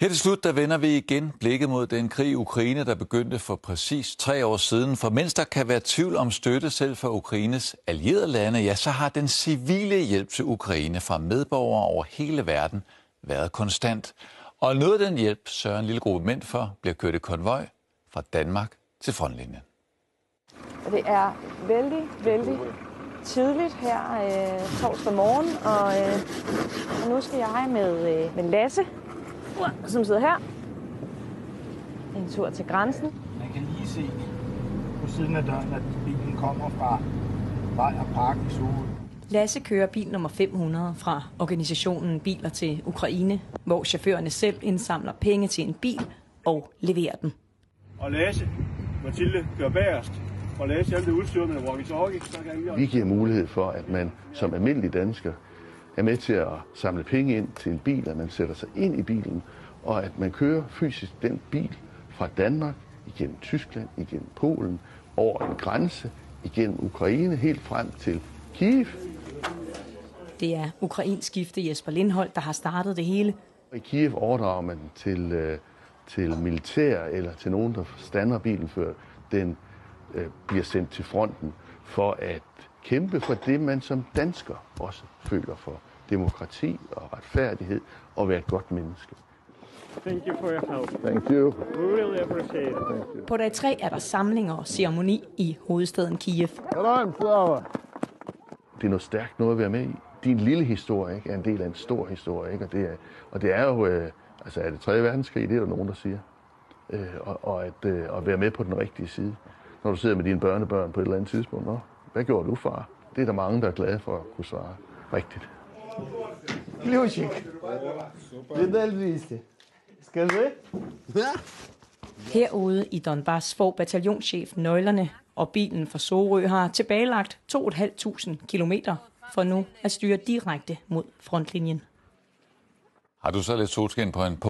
Her til slut, der vender vi igen blikket mod den krig i Ukraine, der begyndte for præcis 3 år siden. For mens der kan være tvivl om støtte selv for Ukraines allierede lande, ja, så har den civile hjælp til Ukraine fra medborgere over hele verden været konstant. Og noget af den hjælp sørger en lille gruppe mænd for, bliver kørt i konvoj fra Danmark til frontlinjen. Det er vældig tidligt her torsdag morgen, og nu skal jeg med Lasse, som sidder her, en tur til grænsen. Man kan lige se på siden af døren, at bilen kommer fra Vej og Park i Sorø. Lasse kører bil nummer 500 fra organisationen Biler til Ukraine, hvor chaufførerne selv indsamler penge til en bil og leverer den. Og Lasse, Mathilde kører bagerst, og Lasse er udstyret med walkie-talkie. Vi giver mulighed for, at man som almindelig dansker er med til at samle penge ind til en bil, at man sætter sig ind i bilen, og at man kører fysisk den bil fra Danmark, igennem Tyskland, igennem Polen, over en grænse, igennem Ukraine, helt frem til Kiev. Det er ukrainsk gifte Jesper Lindholt, der har startet det hele. I Kiev overdrager man til militær eller til nogen, der stander bilen, før den bliver sendt til fronten for at kæmpe for det, man som dansker også føler for. Demokrati og retfærdighed og være et godt menneske. Thank you for your help. Thank you. We really appreciate it. Thank you. På dag 3 er der samlinger og ceremoni i hovedstaden Kiev. Det er noget stærkt noget at være med i. Din lille historie ikke, er en del af en stor historie, ikke? Og det er jo, altså er det 3. verdenskrig, det er der nogen, der siger. At være med på den rigtige side. Når du sidder med dine børnebørn på et eller andet tidspunkt, hvad gjorde du, far? Det er der mange, der er glade for at kunne svare rigtigt. Ключик. Медаль 200. Скажи. Herude i Donbass får bataljonschef nøglerne, og bilen fra Sorø har tilbagelagt 2.500 kilometer for nu at styre direkte mod frontlinjen. Har du så lidt solskin på en